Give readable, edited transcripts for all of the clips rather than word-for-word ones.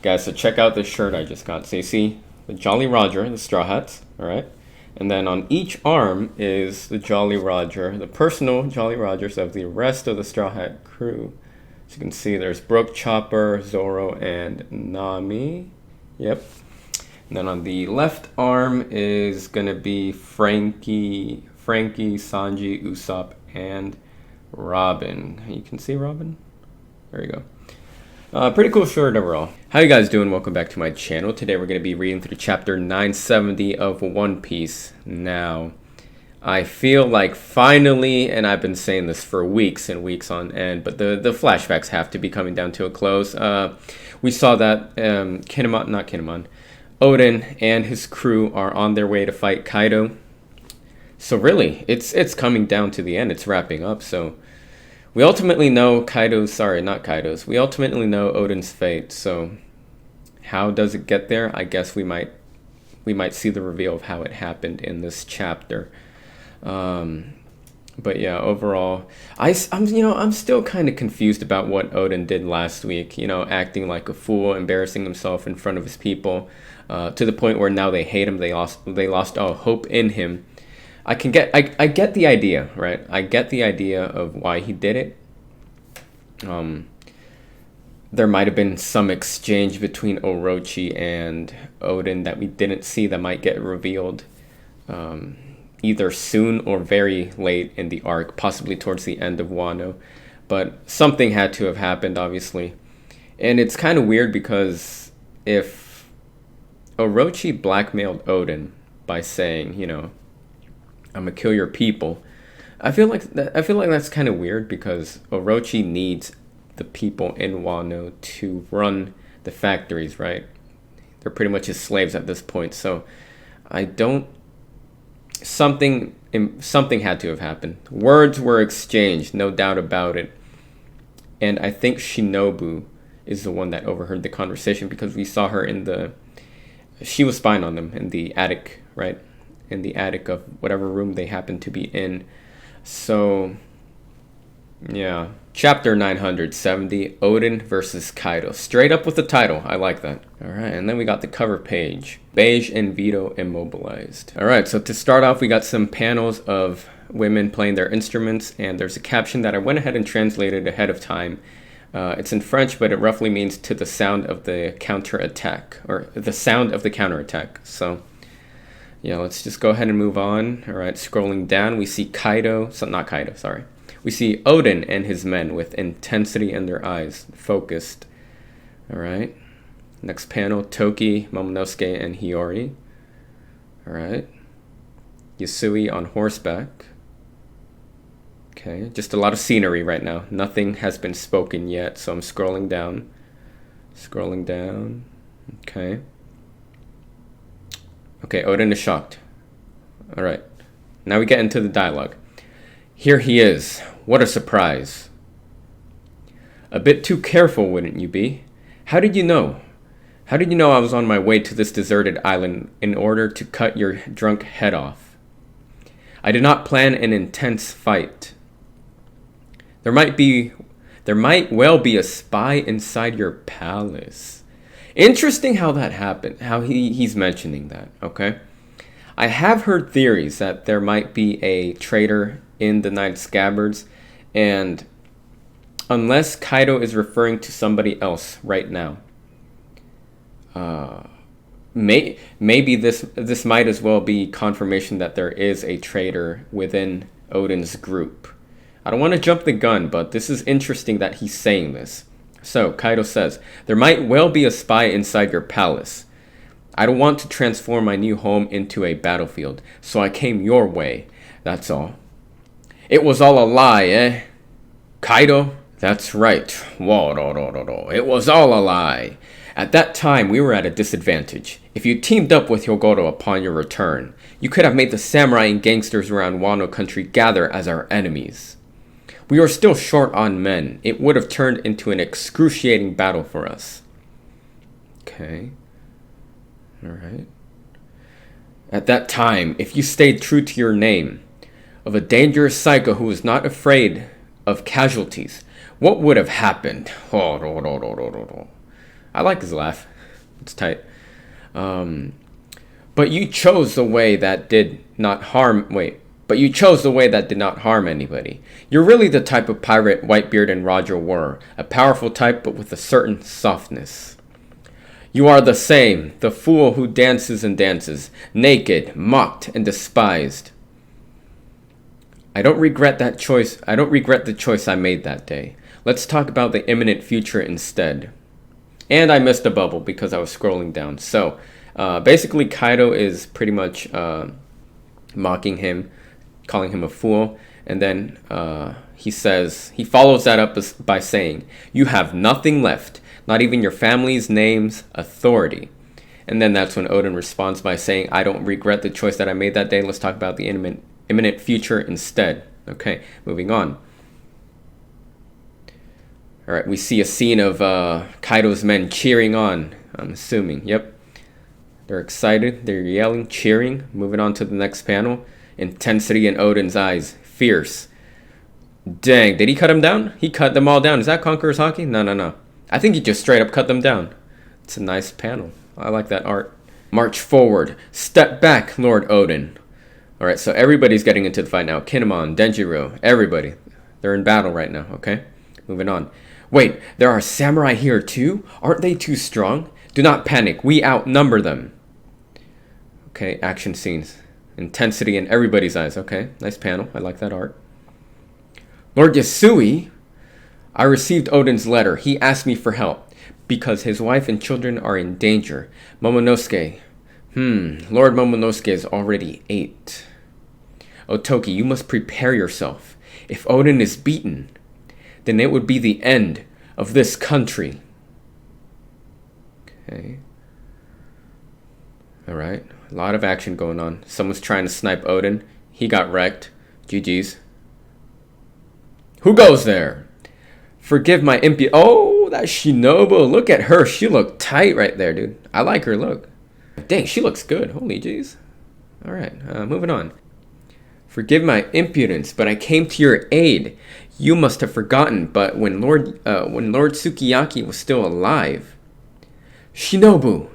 Guys, so check out this shirt I just got. So you see the Jolly Roger, the Straw Hats, alright? And then on each arm is the Jolly Roger, the personal Jolly Rogers of the rest of the Straw Hat crew. So you can see there's Brooke, Chopper, Zoro, and Nami. Yep. And then on the left arm is gonna be Frankie, Sanji, Usopp, and Robin. You can see Robin? There you go. Pretty cool shirt overall. How you guys doing? Welcome back to my channel. Today we're going to be reading through chapter 970 of One Piece. Now, I feel like finally, and I've been saying this for weeks and weeks on end, but the flashbacks have to be coming down to a close. We saw that Oden and his crew are on their way to fight Kaido. So really, it's coming down to the end. It's wrapping up, so we ultimately know we ultimately know Oden's fate. So how does it get there? I guess we might see the reveal of how it happened in this chapter. But yeah, overall, I'm still kind of confused about what Oden did last week. Acting like a fool, embarrassing himself in front of his people, to the point where now they hate him. They lost all hope in him. I get the idea, right? I get the idea of why he did it. There might have been some exchange between Orochi and Oden that we didn't see that might get revealed either soon or very late in the arc, possibly towards the end of Wano. But something had to have happened, obviously. And it's kind of weird because if Orochi blackmailed Oden by saying, I'm gonna kill your people, I feel like that's kind of weird because Orochi needs the people in Wano to run the factories, right? They're pretty much his slaves at this point. So something had to have happened. Words were exchanged, no doubt about it. And I think Shinobu is the one that overheard the conversation because we saw her she was spying on them in the attic, right? In the attic of whatever room they happen to be in. So yeah, chapter 970, Oden versus Kaido. Straight up with the title. I like that. All right, and then we got the cover page. Beige and Vito immobilized. All right, so to start off, we got some panels of women playing their instruments, and there's a caption that I went ahead and translated ahead of time. It's in French, but it roughly means to the sound of the counterattack, or the sound of the counterattack. So yeah, let's just go ahead and move on. All right, scrolling down, we see we see Oden and his men with intensity in their eyes, focused. All right, next panel, Toki, Momonosuke, and Hiyori. All right, Yasui on horseback. Okay, just a lot of scenery right now. Nothing has been spoken yet, so I'm scrolling down. Okay. Okay, Oden is shocked. All right, now we get into the dialogue. Here he is. What a surprise. A bit too careful, wouldn't you be? How did you know? How did you know I was on my way to this deserted island in order to cut your drunk head off? I did not plan an intense fight. There might well be a spy inside your palace. Interesting how that happened, how he's mentioning that, okay? I have heard theories that there might be a traitor in the Nine Scabbards, and unless Kaido is referring to somebody else right now, maybe this might as well be confirmation that there is a traitor within Oden's group. I don't want to jump the gun, but this is interesting that he's saying this. So, Kaido says, there might well be a spy inside your palace. I don't want to transform my new home into a battlefield, so I came your way, that's all. It was all a lie, eh? Kaido? That's right. It was all a lie. At that time, we were at a disadvantage. If you teamed up with Hyogoro upon your return, you could have made the samurai and gangsters around Wano country gather as our enemies. We were still short on men. It would have turned into an excruciating battle for us. Okay. Alright. At that time, if you stayed true to your name, of a dangerous psycho who was not afraid of casualties, what would have happened? I like his laugh. It's tight. But you chose the way that did not harm. Wait. But you chose the way that did not harm anybody. You're really the type of pirate Whitebeard and Roger were. A powerful type, but with a certain softness. You are the same, the fool who dances and dances, naked, mocked, and despised. I don't regret that choice. I don't regret the choice I made that day. Let's talk about the imminent future instead. And I missed a bubble because I was scrolling down. So, basically, Kaido is pretty much mocking him, calling him a fool, and then he follows that up by saying, "You have nothing left, not even your family's name's authority." And then that's when Oden responds by saying, "I don't regret the choice that I made that day. Let's talk about the imminent future instead." Okay, moving on. All right, we see a scene of Kaido's men cheering on, I'm assuming. Yep. They're excited. They're yelling, cheering. Moving on to the next panel. Intensity in Oden's eyes. Fierce. Dang, did he cut him down? He cut them all down. Is that Conqueror's Haki? No. I think he just straight up cut them down. It's a nice panel. I like that art. March forward. Step back, Lord Oden. Alright, so everybody's getting into the fight now. Kinemon, Denjiro, everybody. They're in battle right now, okay? Moving on. Wait, there are samurai here too? Aren't they too strong? Do not panic. We outnumber them. Okay, action scenes. Intensity in everybody's eyes. Okay, nice panel. I like that art. Lord Yasui, I received Oden's letter. He asked me for help because his wife and children are in danger. Momonosuke. Lord Momonosuke is already 8. Otoki, you must prepare yourself. If Oden is beaten, then it would be the end of this country. Okay. Alright. A lot of action going on. Someone's trying to snipe Oden. He got wrecked. GG's. Who goes there? Forgive my impudence. Oh, that Shinobu. Look at her. She looked tight right there, dude. I like her look. Dang, she looks good. Holy jeez. Alright, moving on. Forgive my impudence, but I came to your aid. You must have forgotten, but when Lord Sukiyaki was still alive. Shinobu,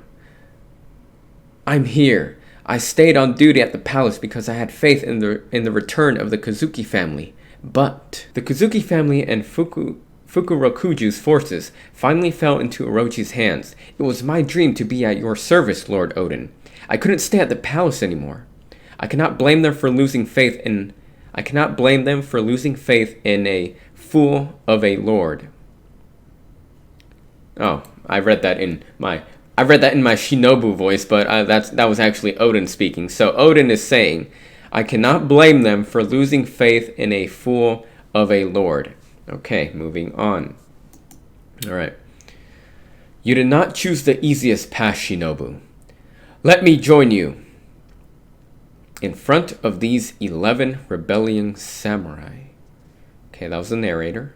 I'm here. I stayed on duty at the palace because I had faith in the return of the Kazuki family. But the Kazuki family and Fukurokuju's forces finally fell into Orochi's hands. It was my dream to be at your service, Lord Oden. I couldn't stay at the palace anymore. I cannot blame them for losing faith in a fool of a lord. Oh, I read that in my Shinobu voice, but that was actually Oden speaking. So Oden is saying, I cannot blame them for losing faith in a fool of a lord. Okay, moving on. All right. You did not choose the easiest path, Shinobu. Let me join you. In front of these 11 rebellion samurai. Okay, that was the narrator.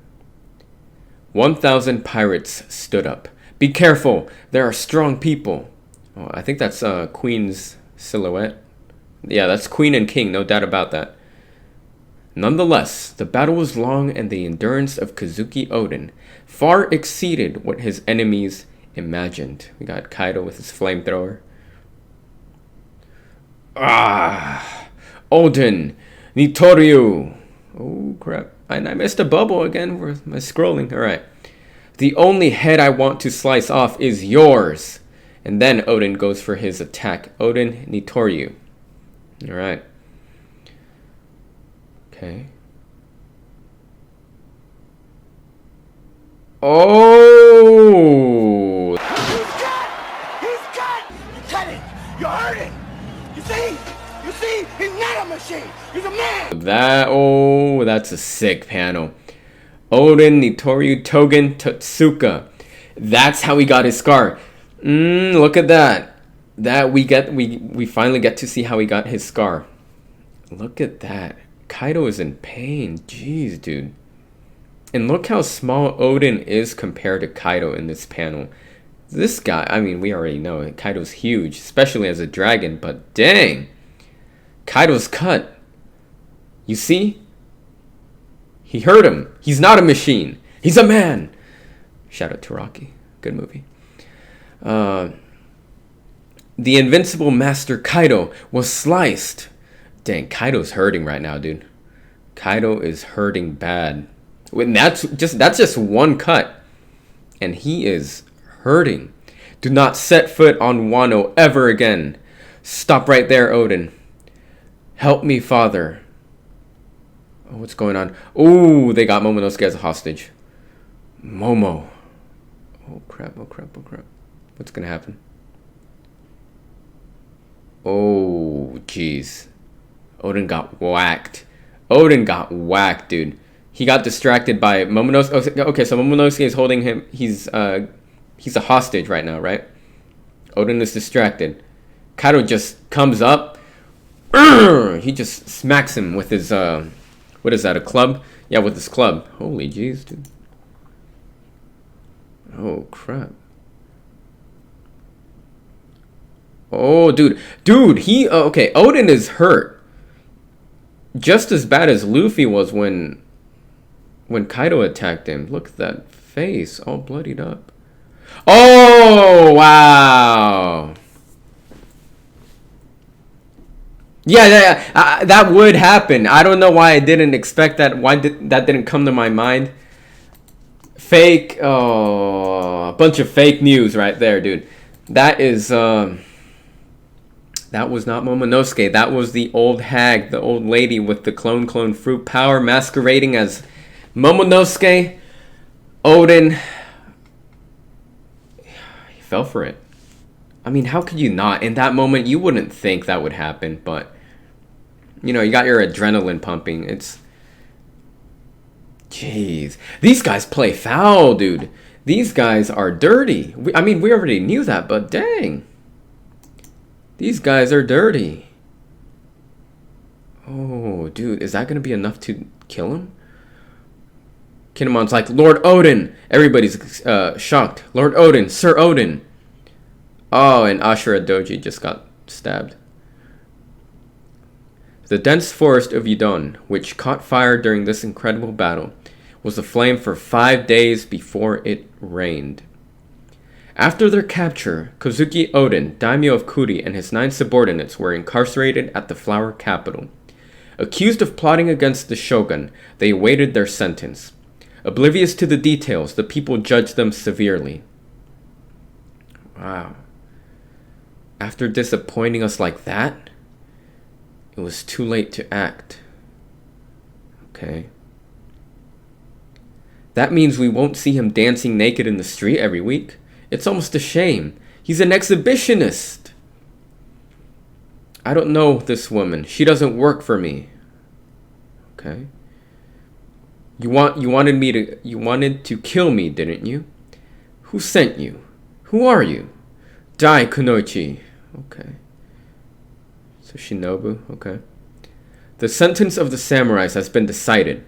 1,000 pirates stood up. Be careful, there are strong people. Oh, I think that's Queen's silhouette. Yeah, that's Queen and King, no doubt about that. Nonetheless, the battle was long and the endurance of Kazuki Oden far exceeded what his enemies imagined. We got Kaido with his flamethrower. Oden, Nitoryu. Oh, crap. And I missed a bubble again with my scrolling. Alright. The only head I want to slice off is yours. And then Oden goes for his attack. Oden, Nitoryu. Alright. Okay. Oh! He's cut! You cut it! You heard it! You see? He's not a machine! He's a man! That's a sick panel. Oden, Nitoryu, Togen, Totsuka. That's how he got his scar. Look at that. We finally get to see how he got his scar. Look at that. Kaido is in pain. Jeez, dude. And look how small Oden is compared to Kaido in this panel. This guy, I mean, we already know it. Kaido's huge, especially as a dragon, but dang. Kaido's cut. You see? He hurt him. He's not a machine. He's a man. Shout out to Rocky. Good movie. The invincible master Kaido was sliced. Dang, Kaido's hurting right now, dude. Kaido is hurting bad. When that's just one cut, and he is hurting. Do not set foot on Wano ever again. Stop right there, Oden. Help me, father. Oh, what's going on? Oh, they got Momonosuke as a hostage. Momo. Oh crap, oh crap, oh crap. What's gonna happen? Oh, jeez. Oden got whacked. Oden got whacked, dude. He got distracted by Momonosuke. Okay, so Momonosuke is holding him. He's a hostage right now, right? Oden is distracted. Kaido just comes up. He just smacks him with his, what is that, a club? Yeah, with his club. Holy jeez, dude. Oh, crap. Oh, dude. Dude, okay, Oden is hurt. Just as bad as Luffy was when Kaido attacked him. Look at that face, all bloodied up. Oh, wow. Yeah, that would happen. I don't know why I didn't expect that. That didn't come to my mind? Fake, oh, a bunch of fake news right there, dude. That is, that was not Momonosuke. That was the old hag, the old lady with the clone fruit power masquerading as Momonosuke. Oden, he fell for it. I mean, how could you not? In that moment, you wouldn't think that would happen, but, you know, you got your adrenaline pumping. It's... Jeez. These guys play foul, dude. These guys are dirty. I mean, we already knew that, but dang. These guys are dirty. Oh, dude. Is that going to be enough to kill him? Kinemon's like, Lord Oden. Everybody's shocked. Lord Oden. Sir Oden. Oh, and Ashura Doji just got stabbed. The dense forest of Udon, which caught fire during this incredible battle, was aflame for 5 days before it rained. After their capture, Kozuki Oden, daimyo of Kuri, and his 9 subordinates were incarcerated at the flower capital. Accused of plotting against the shogun, they awaited their sentence. Oblivious to the details, the people judged them severely. Wow. After disappointing us like that, it was too late to act. Okay. That means we won't see him dancing naked in the street every week. It's almost a shame. He's an exhibitionist. I don't know this woman. She doesn't work for me. Okay. You wanted to kill me, didn't you? Who sent you? Who are you? Dai Kunoichi. Okay. So Shinobu, okay. The sentence of the samurais has been decided.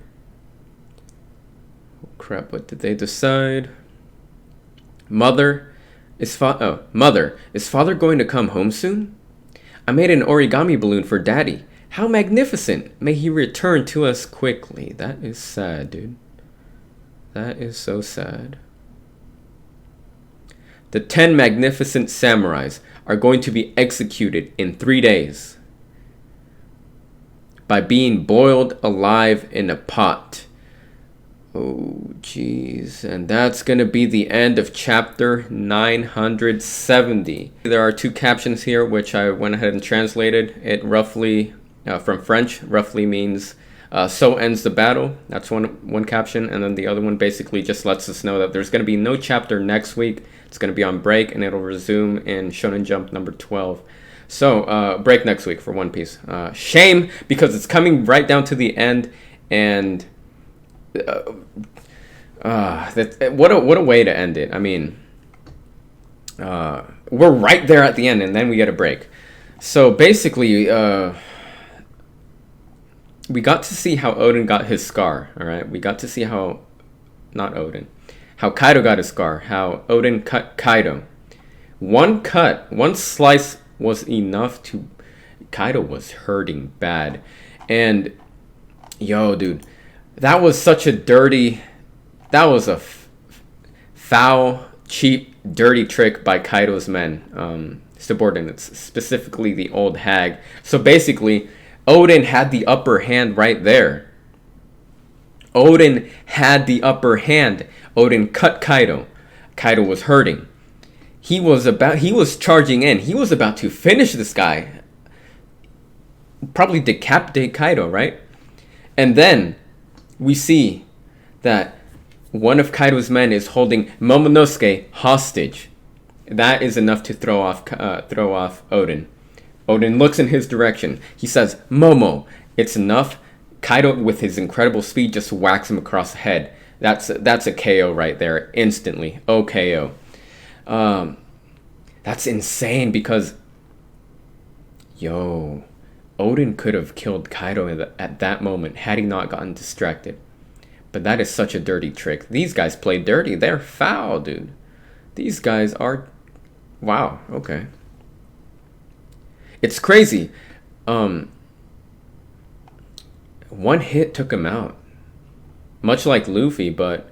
Oh crap, what did they decide? Mother, is father going to come home soon? I made an origami balloon for Daddy. How magnificent. May he return to us quickly. That is sad, dude. That is so sad. The 10 magnificent samurais are going to be executed in 3 days by being boiled alive in a pot. Oh, jeez. And that's going to be the end of chapter 970. There are 2 captions here, which I went ahead and translated. It roughly, from French, roughly means, so ends the battle. That's one caption. And then the other one basically just lets us know that there's going to be no chapter next week. It's going to be on break, and it'll resume in Shonen Jump number 12. So, break next week for One Piece. Shame, because it's coming right down to the end, and what a way to end it. I mean, we're right there at the end, and then we get a break. So, basically, we got to see how Oden got his scar, alright? We got to see how... Not Oden. How Kaido got his scar. How Oden cut Kaido. One cut, one slice was enough to... Kaido was hurting bad. And, yo, dude, that was such a dirty... That was a foul cheap, dirty trick by Kaido's men, subordinates, specifically the old hag. So basically, Oden had the upper hand right there. Oden had the upper hand. Oden cut Kaido. Kaido was hurting. He was charging in. He was about to finish this guy. Probably decapitate Kaido, right? And then we see that one of Kaido's men is holding Momonosuke hostage. That is enough to throw off Oden. Oden looks in his direction. He says, "Momo, it's enough." Kaido, with his incredible speed, just whacks him across the head. That's a KO right there, instantly. OKO. That's insane because, Oden could have killed Kaido at that moment had he not gotten distracted. But that is such a dirty trick. These guys play dirty. They're foul, dude. These guys are... Wow, okay. It's crazy. One hit took him out. Much like Luffy, but...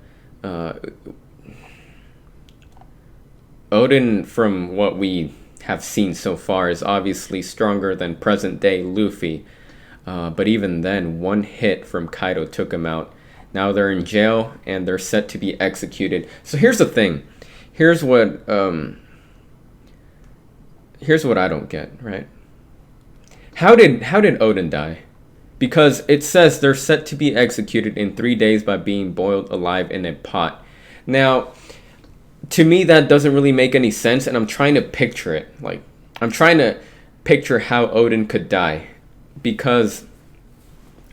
Oden, from what we have seen so far, is obviously stronger than present-day Luffy. But even then, one hit from Kaido took him out. Now they're in jail, and they're set to be executed. So here's the thing. Here's what I don't get, right? How did Oden die? Because it says they're set to be executed in 3 days by being boiled alive in a pot. Now, to me, that doesn't really make any sense, and I'm trying to picture it. Like, I'm trying to picture how Oden could die. Because,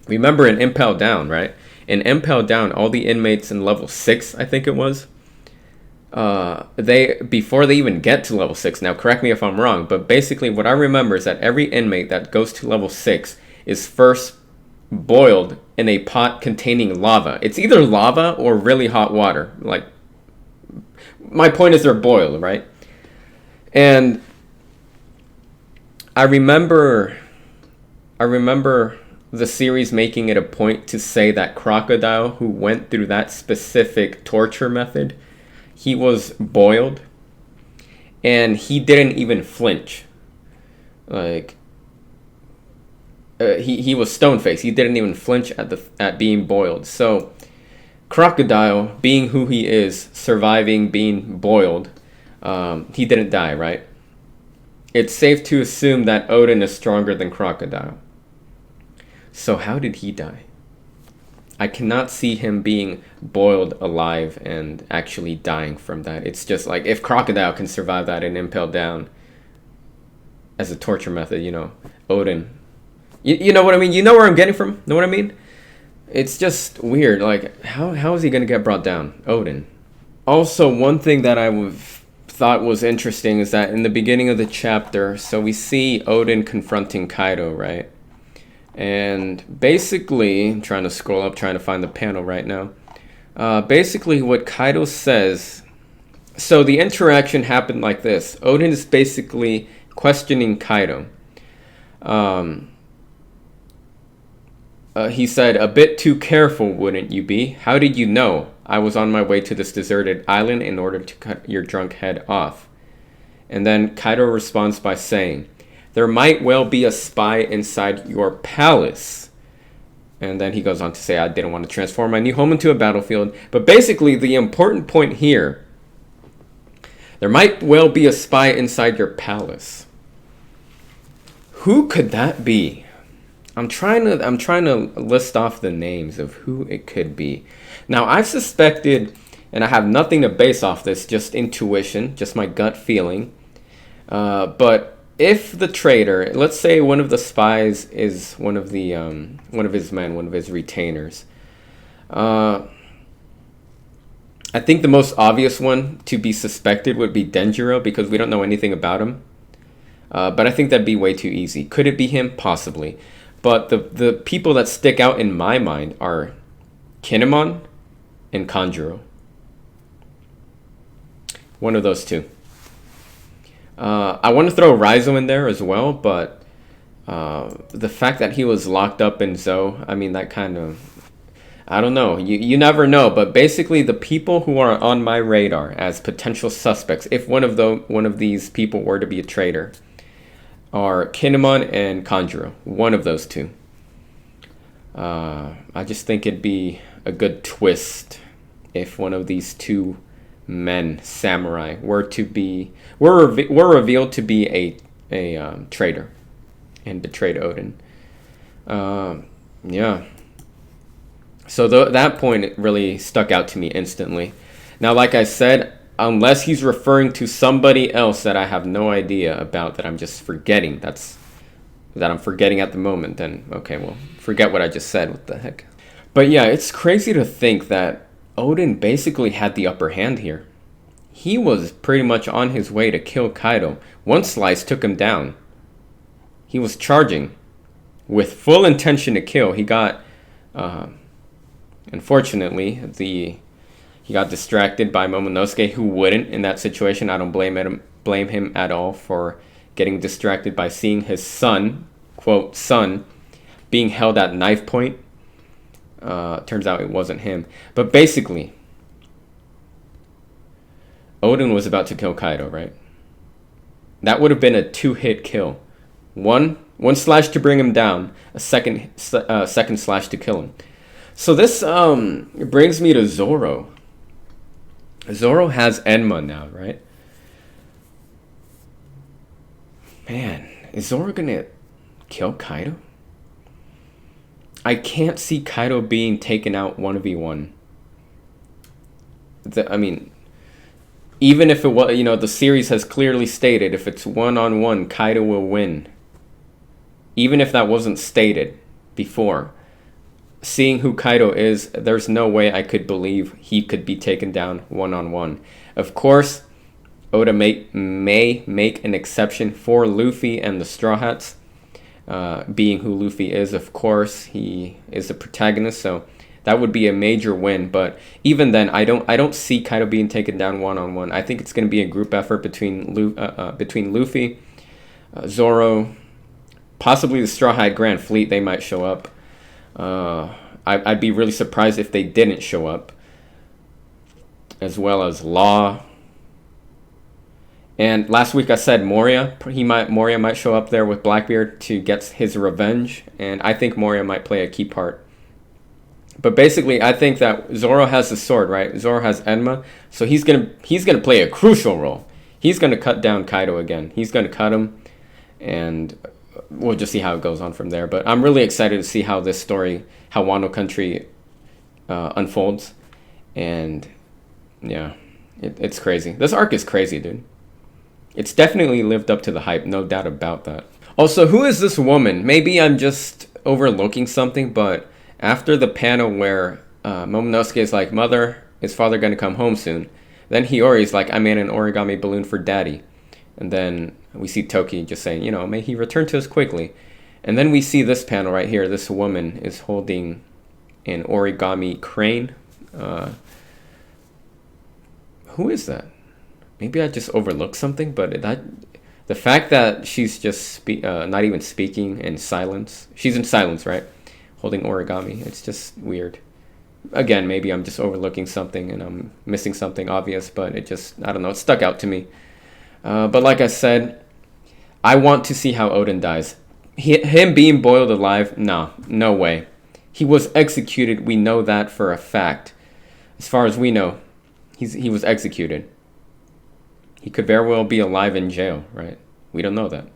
remember in Impel Down, right? In Impel Down, all the inmates in level 6, I think it was, before they even get to level 6, now correct me if I'm wrong, but basically what I remember is that every inmate that goes to level 6 is first boiled in a pot containing lava. It's either lava or really hot water. Like, my point is they're boiled, right? And I remember the series making it a point to say that Crocodile, who went through that specific torture method, he was boiled and he didn't even flinch. Like, he was stone-faced. He didn't even flinch at being boiled. So Crocodile, being who he is, surviving being boiled, he didn't die, right? It's safe to assume that Oden is stronger than Crocodile. So how did he die? I cannot see him being boiled alive and actually dying from that. It's just like, if Crocodile can survive that and Impel Down as a torture method, Oden. You know what I mean? You know where I'm getting from? Know what I mean? It's just weird. Like, how is he going to get brought down? Oden. Also, one thing that I thought was interesting is that in the beginning of the chapter, so we see Oden confronting Kaido, right? And basically, I'm trying to scroll up, trying to find the panel right now. Basically, what Kaido says... So the interaction happened like this. Oden is basically questioning Kaido. He said, "A bit too careful, wouldn't you be? How did you know? I was on my way to this deserted island in order to cut your drunk head off." And then Kaido responds by saying, "There might well be a spy inside your palace." And then he goes on to say, "I didn't want to transform my new home into a battlefield." But basically, the important point here, there might well be a spy inside your palace. Who could that be? I'm trying to list off the names of who it could be. Now, I've suspected, and I have nothing to base off this, just intuition, just my gut feeling. But if the traitor, let's say one of the spies is one of his men, one of his retainers. I think the most obvious one to be suspected would be Denjiro, because we don't know anything about him. But I think that'd be way too easy. Could it be him? Possibly. But the people that stick out in my mind are Kinemon and Kanjuro. One of those two. I want to throw Raizo in there as well, but the fact that he was locked up in Zou, I mean, that kind of... I don't know. You never know. But basically, the people who are on my radar as potential suspects, if one of these people were to be a traitor, are Kinemon and Kanjuro. One of those two. I just think it'd be a good twist if one of these two men, samurai, were revealed to be a traitor and betrayed Odin. Yeah. So that point, it really stuck out to me instantly. Now, like I said, unless he's referring to somebody else that I have no idea about, that I'm just forgetting, that I'm forgetting at the moment, then okay, well, forget what I just said. What the heck? But yeah, it's crazy to think that Odin basically had the upper hand here. He was pretty much on his way to kill Kaido. One slice took him down. He was charging with full intention to kill. He got, unfortunately, he got distracted by Momonosuke, who wouldn't in that situation. I don't blame him at all for getting distracted by seeing his son, quote, son, being held at knife point. Turns out it wasn't him. But basically, Odin was about to kill Kaido, right? That would have been a 2-hit kill. One slash to bring him down, a second slash to kill him. So this brings me to Zoro. Zoro has Enma now, right? Man, is Zoro gonna kill Kaido? I can't see Kaido being taken out 1v1. I mean, even if it was, the series has clearly stated if it's 1-on-1, Kaido will win. Even if that wasn't stated before, seeing who Kaido is, there's no way I could believe he could be taken down 1-on-1. Of course, Oda may make an exception for Luffy and the Straw Hats. Being who Luffy is, of course, he is the protagonist, so that would be a major win. But even then, I don't see Kaido being taken down 1-on-1. I think it's going to be a group effort between Luffy, Zoro, possibly the Straw Hat Grand Fleet. They might show up. I'd be really surprised if they didn't show up, as well as Law. And last week I said Moria might show up there with Blackbeard to get his revenge, and I think Moria might play a key part. But basically, I think that Zoro has the sword, right? Zoro has Enma, so he's gonna play a crucial role. He's gonna cut down Kaido again. He's gonna cut him, and we'll just see how it goes on from there. But I'm really excited to see how this story, how Wano Country unfolds, and yeah, it's crazy. This arc is crazy, dude. It's definitely lived up to the hype, no doubt about that. Also, who is this woman? Maybe I'm just overlooking something, but after the panel where Momonosuke is like, Mother, is father gonna come home soon? Then Hiyori's like, I made an origami balloon for daddy. And then we see Toki just saying, may he return to us quickly. And then we see this panel right here. This woman is holding an origami crane. Who is that? Maybe I just overlooked something, but the fact that she's just not even speaking in silence. She's in silence, right? Holding origami. It's just weird. Again, maybe I'm just overlooking something and I'm missing something obvious, but it just, I don't know, it stuck out to me. But like I said, I want to see how Odin dies. Him being boiled alive, no way. He was executed. We know that for a fact. As far as we know, he was executed. He could very well be alive in jail, right? We don't know that.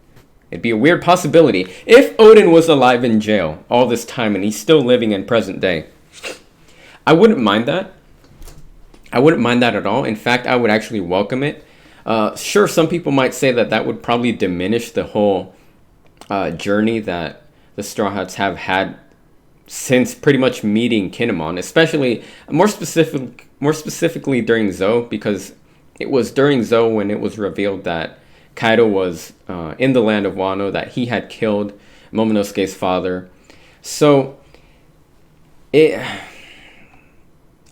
It'd be a weird possibility. If Odin was alive in jail all this time and he's still living in present day, I wouldn't mind that. I wouldn't mind that at all. In fact, I would actually welcome it. Sure, some people might say that would probably diminish the whole journey that the Straw Hats have had since pretty much meeting Kinemon, especially more specifically during Zou, because it was during Zou when it was revealed that Kaido was in the land of Wano, that he had killed Momonosuke's father. So I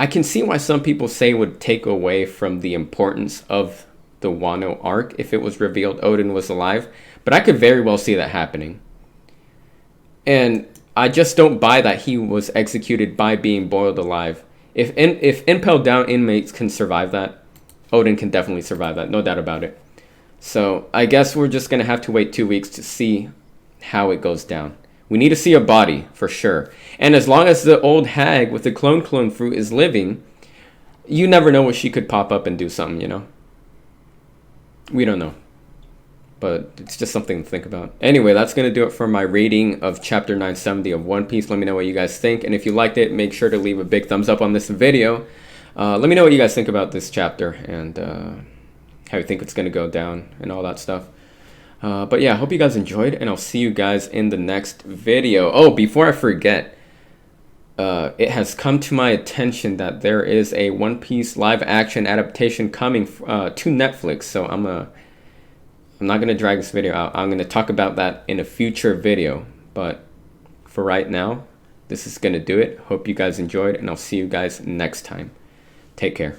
can see why some people say it would take away from the importance of the Wano arc if it was revealed Odin was alive, but I could very well see that happening. And I just don't buy that he was executed by being boiled alive. If impaled down inmates can survive that, Odin can definitely survive that, no doubt about it. So I guess we're just going to have to wait 2 weeks to see how it goes down. We need to see a body for sure. And as long as the old hag with the clone fruit is living, you never know what she could pop up and do something, you know? We don't know. But it's just something to think about. Anyway, that's going to do it for my rating of Chapter 970 of One Piece. Let me know what you guys think. And if you liked it, make sure to leave a big thumbs up on this video. Let me know what you guys think about this chapter and how you think it's going to go down and all that stuff. But yeah, I hope you guys enjoyed, and I'll see you guys in the next video. Oh, before I forget, it has come to my attention that there is a One Piece live action adaptation coming to Netflix. So I'm not going to drag this video out. I'm going to talk about that in a future video. But for right now, this is going to do it. Hope you guys enjoyed, and I'll see you guys next time. Take care.